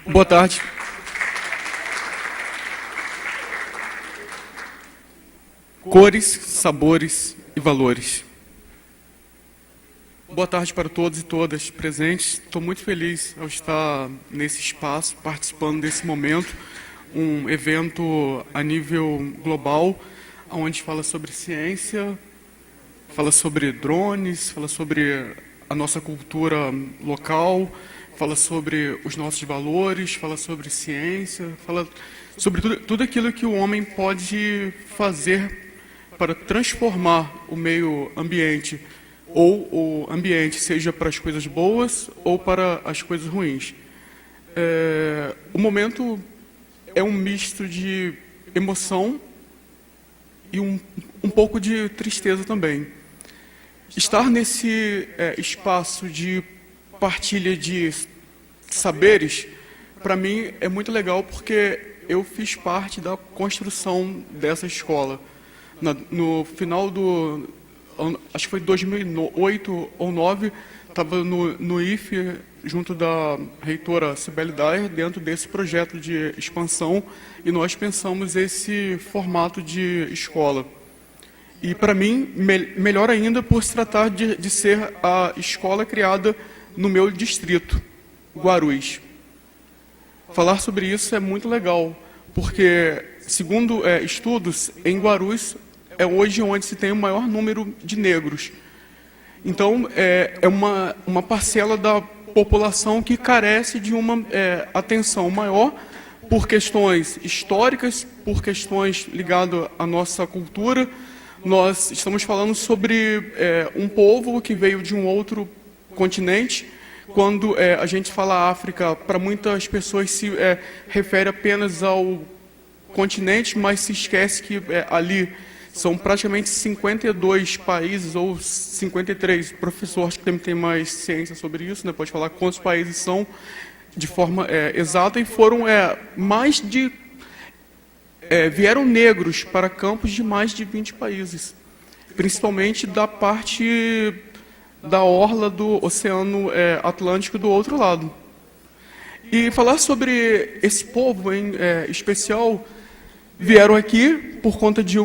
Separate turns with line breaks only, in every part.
Boa tarde. Cores, sabores e valores. Boa tarde para todos e todas presentes. Estou muito feliz ao estar nesse espaço, participando desse momento, um evento a nível global, onde fala sobre ciência, fala sobre drones, fala sobre a nossa cultura local, fala sobre os nossos valores, fala sobre ciência, fala sobre tudo aquilo que o homem pode fazer para transformar o meio ambiente, ou o ambiente, seja para as coisas boas ou para as coisas ruins. O momento é um misto de emoção e um pouco de tristeza também. Estar nesse espaço de partilha de saberes, para mim, é muito legal porque eu fiz parte da construção dessa escola. No final do ano, acho que foi 2008 ou 2009, estava no IFE, junto da reitora Cibele Dayer, dentro desse projeto de expansão, e nós pensamos esse formato de escola. E, para mim, melhor ainda por se tratar de ser a escola criada no meu distrito, Guarulhos. Falar sobre isso é muito legal, porque, segundo estudos, em Guarulhos é hoje onde se tem o maior número de negros. Então, é uma parcela da população que carece de uma atenção maior por questões históricas, por questões ligadas à nossa cultura. Nós estamos falando sobre um povo que veio de um outro continente. Quando a gente fala África, para muitas pessoas se refere apenas ao continente, mas se esquece que ali são praticamente 52 países, ou 53. O professor acho que tem mais ciência sobre isso, né? Pode falar quantos países são de forma exata, e foram mais de... vieram negros para campos de mais de 20 países, principalmente da parte da orla do Oceano Atlântico do outro lado. E falar sobre esse povo em especial, vieram aqui por conta de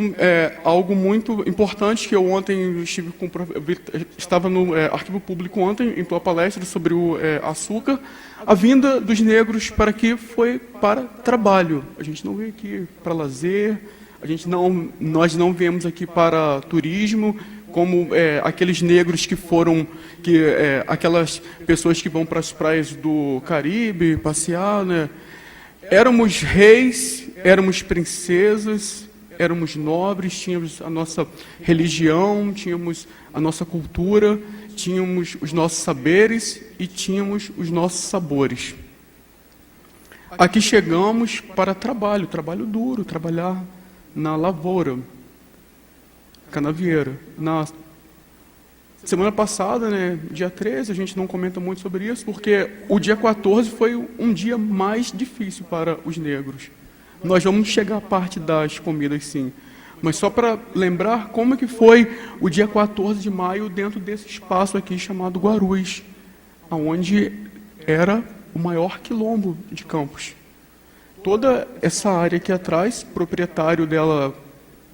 algo muito importante que eu ontem estava no Arquivo Público ontem, em tua palestra sobre o açúcar. A vinda dos negros para aqui foi para trabalho. A gente não veio aqui para lazer, nós não viemos aqui para turismo, como aqueles negros que foram, aquelas pessoas que vão para as praias do Caribe passear, né? Éramos reis, éramos princesas, éramos nobres, tínhamos a nossa religião, tínhamos a nossa cultura, tínhamos os nossos saberes e tínhamos os nossos sabores. Aqui chegamos para trabalho duro, trabalhar na lavoura, canavieira. Na semana passada, né, dia 13, a gente não comenta muito sobre isso, porque o dia 14 foi um dia mais difícil para os negros. Nós vamos chegar à parte das comidas, sim. Mas só para lembrar como que foi o dia 14 de maio dentro desse espaço aqui chamado Guarulhos, onde era o maior quilombo de Campos. Toda essa área aqui atrás, proprietário dela,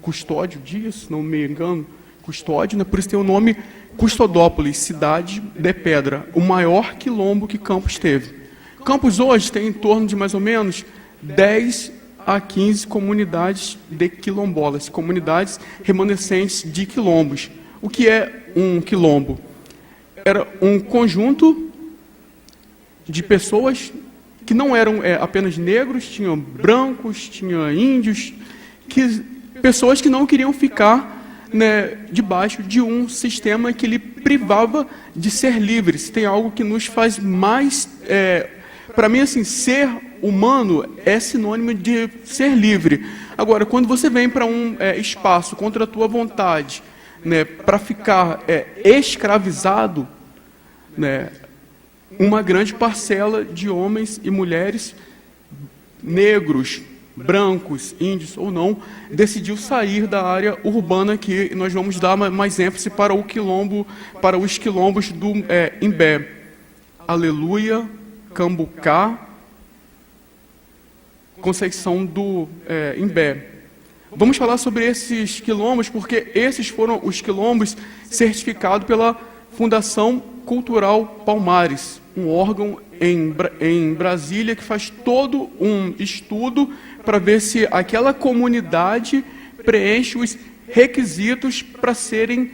Custódio Dias, se não me engano, Custódio, né? Por isso tem o nome Custodópolis, cidade de pedra, o maior quilombo que Campos teve. Campos hoje tem em torno de mais ou menos 10 a 15 comunidades de quilombolas, comunidades remanescentes de quilombos. O que é um quilombo? Era um conjunto de pessoas que não eram apenas negros, tinham brancos, tinham índios, pessoas que não queriam ficar, né, debaixo de um sistema que lhe privava de ser livre. Se tem algo que nos faz mais... para mim, assim, ser humano é sinônimo de ser livre. Agora, quando você vem para um espaço contra a tua vontade, né, para ficar escravizado, né, uma grande parcela de homens e mulheres negros, brancos, índios ou não, decidiu sair da área urbana aqui, e nós vamos dar mais ênfase para o quilombo, para os quilombos do Imbé. Aleluia, Cambucá, Conceição do Imbé. Vamos falar sobre esses quilombos, porque esses foram os quilombos certificados pela Fundação Cultural Palmares, um órgão em Brasília que faz todo um estudo para ver se aquela comunidade preenche os requisitos para serem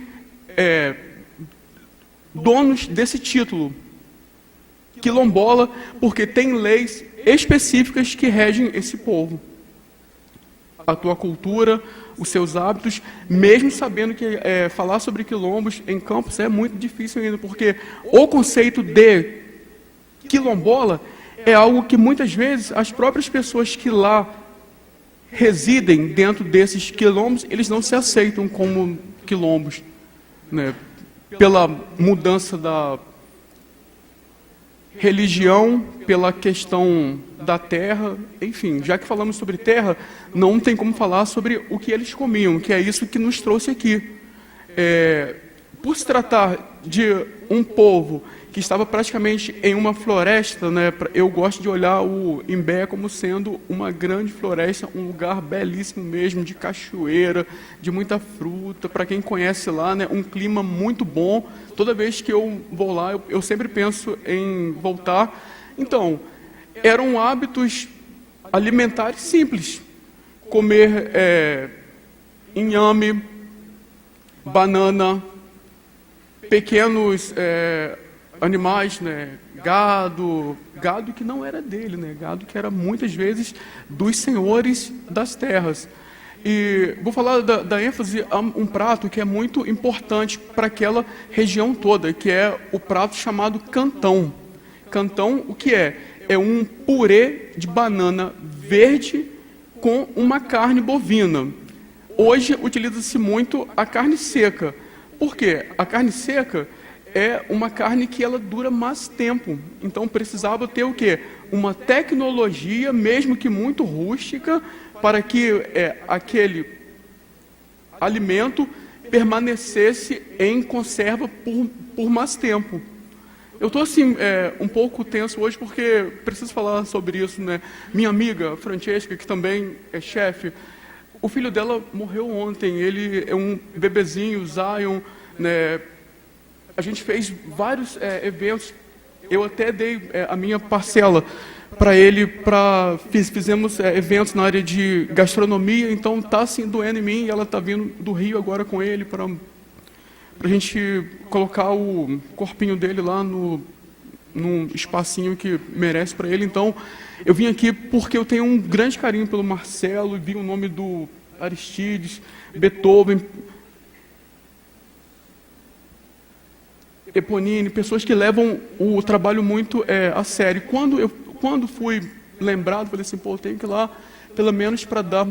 donos desse título, quilombola, porque tem leis específicas que regem esse povo. A tua cultura, os seus hábitos, mesmo sabendo que falar sobre quilombos em Campos é muito difícil ainda, porque o conceito de quilombola é algo que muitas vezes as próprias pessoas que lá residem dentro desses quilombos, eles não se aceitam como quilombos, né? Pela mudança da religião, pela questão da terra, enfim, já que falamos sobre terra, não tem como falar sobre o que eles comiam, que é isso que nos trouxe aqui. Por se tratar de um povo que estava praticamente em uma floresta, né, eu gosto de olhar o Imbé como sendo uma grande floresta, um lugar belíssimo mesmo, de cachoeira, de muita fruta, para quem conhece lá, né, um clima muito bom. Toda vez que eu vou lá, eu sempre penso em voltar. Então, eram hábitos alimentares simples, comer inhame, banana, pequenos animais, né? Gado que não era dele, né? Gado que era muitas vezes dos senhores das terras. E vou falar da ênfase a um prato que é muito importante para aquela região toda, que é o prato chamado cantão. Cantão, o que é? É um purê de banana verde com uma carne bovina. Hoje utiliza-se muito a carne seca. Por quê? A carne seca é uma carne que ela dura mais tempo. Então precisava ter o quê? Uma tecnologia, mesmo que muito rústica, para que aquele alimento permanecesse em conserva por mais tempo. Eu estou assim, um pouco tenso hoje porque preciso falar sobre isso, né? Minha amiga, Francesca, que também é chefe, o filho dela morreu ontem, ele é um bebezinho, Zion, né? A gente fez vários eventos, eu até dei a minha parcela para ele, fizemos eventos na área de gastronomia, então está assim doendo em mim, e ela está vindo do Rio agora com ele para a gente colocar o corpinho dele lá num espacinho que merece para ele. Então, eu vim aqui porque eu tenho um grande carinho pelo Marcelo, vi o nome do Aristides, Beethoven, Eponine, pessoas que levam o trabalho muito a sério. Quando fui lembrado, falei assim, pô, eu tenho que ir lá, pelo menos para dar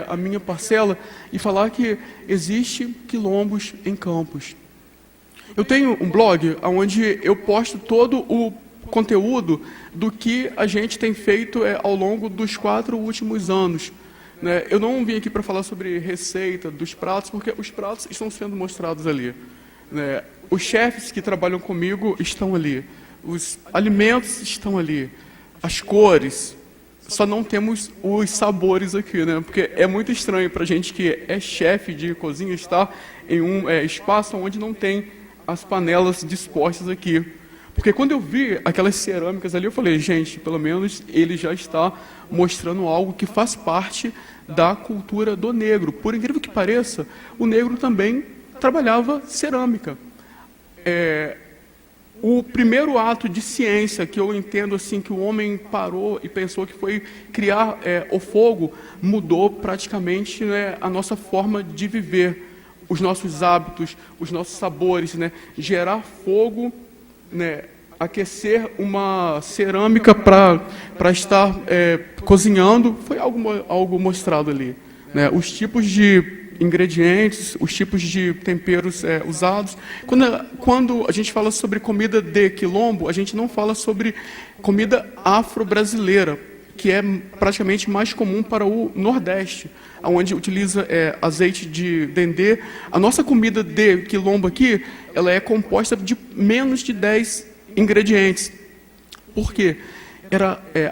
a minha parcela e falar que existe quilombos em Campos. Eu tenho um blog onde eu posto todo o conteúdo do que a gente tem feito ao longo dos 4 últimos anos. Né? Eu não vim aqui para falar sobre receita dos pratos, porque os pratos estão sendo mostrados ali. Né? Os chefes que trabalham comigo estão ali. Os alimentos estão ali. As cores. Só não temos os sabores aqui, né? Porque é muito estranho para a gente que é chefe de cozinha estar em um espaço onde não tem as panelas dispostas aqui. Porque quando eu vi aquelas cerâmicas ali, eu falei, gente, pelo menos ele já está mostrando algo que faz parte da cultura do negro. Por incrível que pareça, o negro também trabalhava cerâmica. O primeiro ato de ciência que eu entendo assim que o homem parou e pensou que foi criar o fogo, mudou praticamente, né, a nossa forma de viver, os nossos hábitos, os nossos sabores, né, gerar fogo, né, aquecer uma cerâmica para estar cozinhando, foi algo mostrado ali, né, os tipos de ingredientes, os tipos de temperos usados. Quando a gente fala sobre comida de quilombo, a gente não fala sobre comida afro-brasileira, que é praticamente mais comum para o Nordeste, onde utiliza azeite de dendê. A nossa comida de quilombo aqui, ela é composta de menos de 10 ingredientes. Por quê?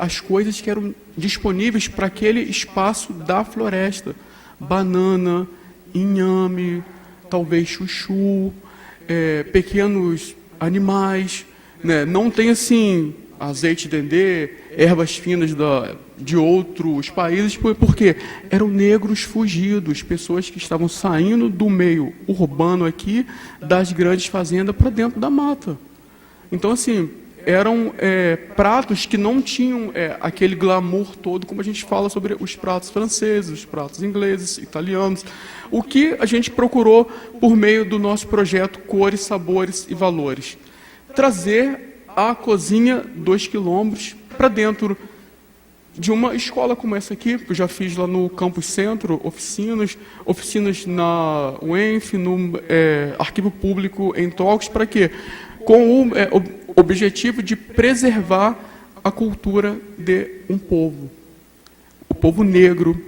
As coisas que eram disponíveis para aquele espaço da floresta. Banana, inhame, talvez chuchu, pequenos animais, né? Não tem assim azeite de dendê, ervas finas de outros países, porque eram negros fugidos, pessoas que estavam saindo do meio urbano aqui, das grandes fazendas para dentro da mata. Então, assim, eram pratos que não tinham aquele glamour todo, como a gente fala sobre os pratos franceses, os pratos ingleses, italianos. O que a gente procurou por meio do nosso projeto Cores, Sabores e Valores? Trazer a cozinha dos quilombos para dentro de uma escola como essa aqui, que eu já fiz lá no Campus Centro, oficinas na UENF, no Arquivo Público em Tocos, para quê? Com o objetivo de preservar a cultura de um povo, o povo negro,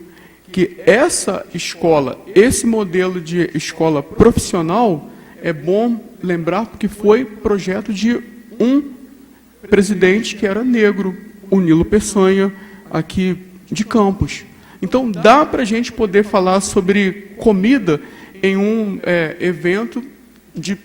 que essa escola, esse modelo de escola profissional, é bom lembrar porque foi projeto de um presidente que era negro, o Nilo Peçanha, aqui de Campos. Então, dá para a gente poder falar sobre comida em um evento de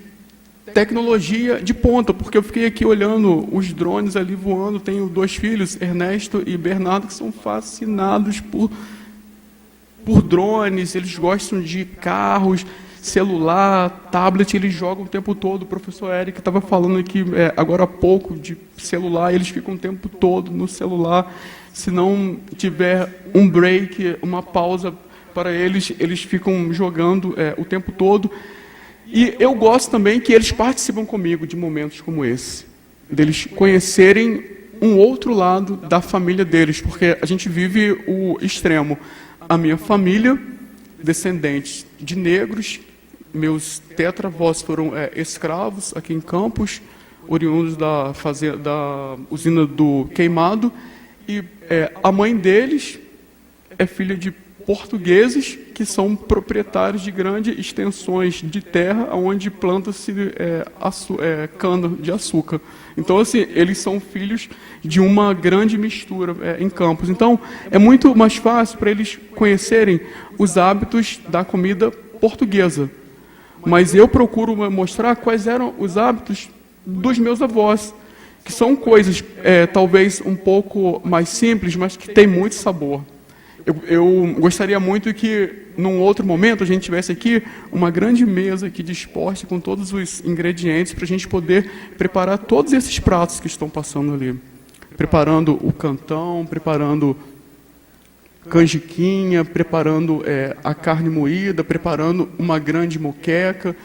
tecnologia de ponta, porque eu fiquei aqui olhando os drones ali voando, tenho 2 filhos, Ernesto e Bernardo, que são fascinados por drones, eles gostam de carros, celular, tablet, eles jogam o tempo todo. O professor Eric estava falando aqui agora há pouco de celular, eles ficam o tempo todo no celular. Se não tiver um break, uma pausa para eles, eles ficam jogando o tempo todo. E eu gosto também que eles participam comigo de momentos como esse, deles conhecerem um outro lado da família deles, porque a gente vive o extremo. A minha família, descendentes de negros, meus tetravós foram escravos aqui em Campos, oriundos da usina do Queimado, e a mãe deles é filha de portugueses que são proprietários de grandes extensões de terra onde planta-se cana de açúcar. Então, assim, eles são filhos de uma grande mistura em Campos. Então, é muito mais fácil para eles conhecerem os hábitos da comida portuguesa. Mas eu procuro mostrar quais eram os hábitos dos meus avós, que são coisas talvez um pouco mais simples, mas que têm muito sabor. Eu gostaria muito que, num outro momento, a gente tivesse aqui uma grande mesa aqui disposta com todos os ingredientes para a gente poder preparar todos esses pratos que estão passando ali. Preparando o cantão, preparando canjiquinha, preparando a carne moída, preparando uma grande moqueca.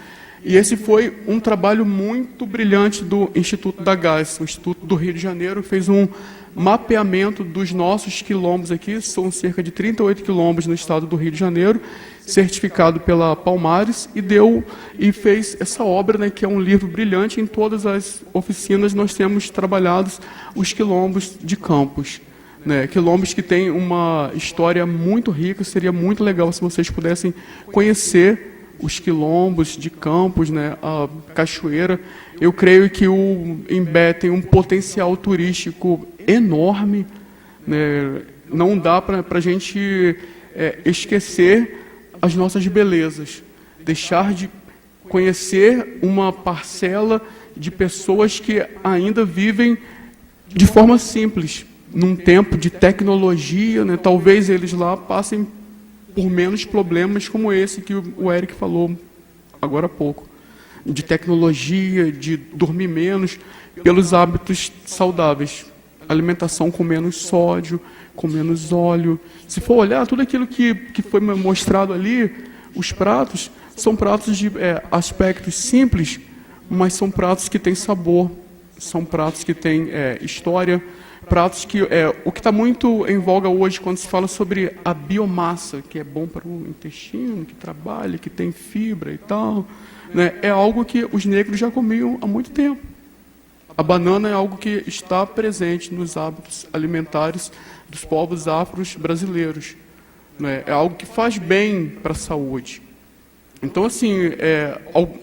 E esse foi um trabalho muito brilhante do Instituto da Gás. O Instituto do Rio de Janeiro fez um mapeamento dos nossos quilombos aqui, são cerca de 38 quilombos no estado do Rio de Janeiro, certificado pela Palmares, e fez essa obra, né, que é um livro brilhante. Em todas as oficinas nós temos trabalhado os quilombos de Campos, né, quilombos que têm uma história muito rica. Seria muito legal se vocês pudessem conhecer os quilombos de Campos, né, a cachoeira. Eu creio que o Imbé tem um potencial turístico enorme, né? Não dá para a gente esquecer as nossas belezas, deixar de conhecer uma parcela de pessoas que ainda vivem de forma simples, num tempo de tecnologia, né? Talvez eles lá passem por menos problemas como esse que o Eric falou agora há pouco, de tecnologia, de dormir menos, pelos hábitos saudáveis, alimentação com menos sódio, com menos óleo. Se for olhar tudo aquilo que foi mostrado ali, os pratos são pratos de aspectos simples, mas são pratos que têm sabor, são pratos que têm história, pratos que o que está muito em voga hoje quando se fala sobre a biomassa, que é bom para o intestino, que trabalha, que tem fibra e tal, né? É algo que os negros já comiam há muito tempo. A banana é algo que está presente nos hábitos alimentares dos povos afros brasileiros, né? É algo que faz bem para a saúde. Então, assim,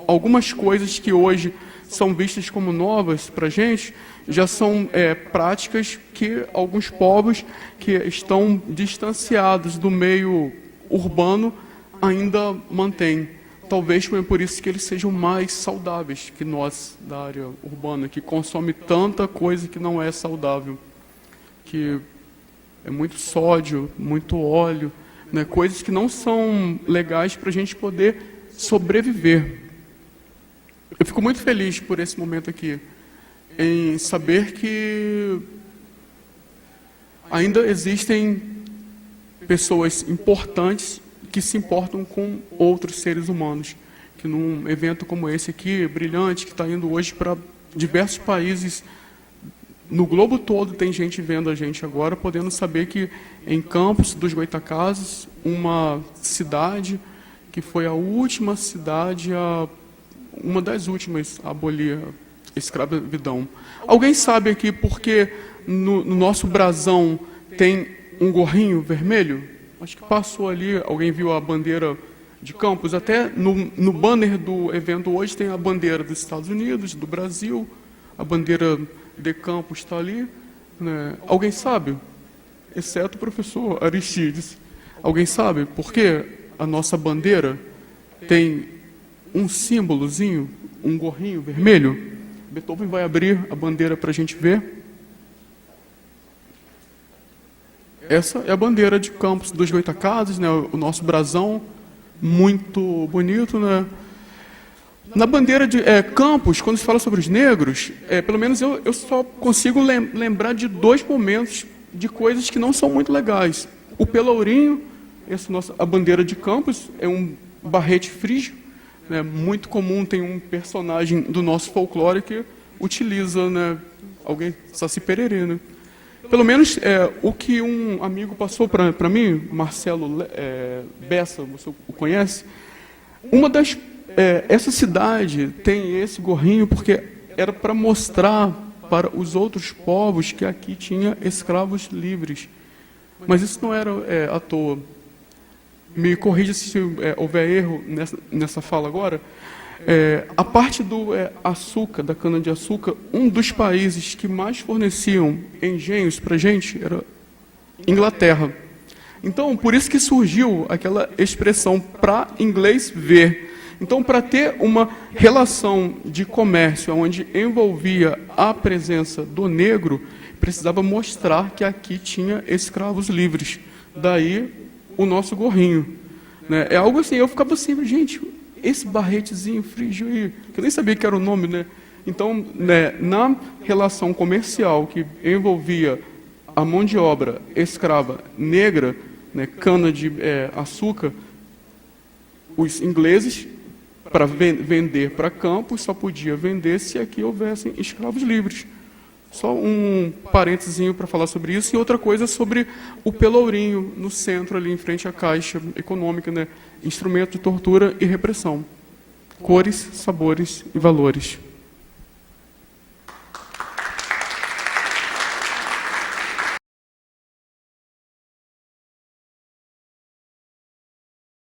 algumas coisas que hoje são vistas como novas para a gente, já são práticas que alguns povos que estão distanciados do meio urbano ainda mantêm. Talvez foi por isso que eles sejam mais saudáveis que nós da área urbana, que consome tanta coisa que não é saudável, que é muito sódio, muito óleo, né, coisas que não são legais para a gente poder sobreviver. Eu fico muito feliz por esse momento aqui, em saber que ainda existem pessoas importantes que se importam com outros seres humanos, que num evento como esse aqui, brilhante, que está indo hoje para diversos países, no globo todo tem gente vendo a gente agora, podendo saber que em Campos dos Goytacazes, uma cidade que foi a última cidade, uma das últimas a abolir a escravidão. Alguém sabe aqui por que no nosso brasão tem um gorrinho vermelho? Acho que passou ali, alguém viu a bandeira de Campos? Até no banner do evento hoje tem a bandeira dos Estados Unidos, do Brasil, a bandeira de Campos está ali, né? Alguém sabe? Exceto o professor Aristides. Alguém sabe por que a nossa bandeira tem um símbolozinho, um gorrinho vermelho? Beethoven vai abrir a bandeira para a gente ver. Essa é a bandeira de Campos dos Goytacazes, né? O nosso brasão, muito bonito, né? Na bandeira de Campos, quando se fala sobre os negros, pelo menos eu só consigo lembrar de dois momentos de coisas que não são muito legais. O pelourinho, a bandeira de Campos, é um barrete frígio, né, muito comum, tem um personagem do nosso folclore que utiliza, né, alguém, Saci Pererê, né? Pelo menos o que um amigo passou para mim, Marcelo Bessa, você o conhece, essa cidade tem esse gorrinho porque era para mostrar para os outros povos que aqui tinha escravos livres. Mas isso não era à toa. Me corrija se houver erro nessa fala agora. A parte do açúcar, da cana-de-açúcar, um dos países que mais forneciam engenhos para a gente era Inglaterra. Então, por isso que surgiu aquela expressão para inglês ver. Então, para ter uma relação de comércio onde envolvia a presença do negro, precisava mostrar que aqui tinha escravos livres. Daí, o nosso gorrinho, né? É algo assim, eu ficava sempre, gente, esse barretezinho frígio aí, que eu nem sabia que era o nome, né? Então, né, na relação comercial que envolvia a mão de obra escrava negra, né, cana de açúcar, os ingleses, para vender para Campos, só podia vender se aqui houvessem escravos livres. Só um parênteses para falar sobre isso. E outra coisa sobre o pelourinho no centro, ali em frente à Caixa Econômica, né? Instrumento de tortura e repressão. Cores, sabores e valores.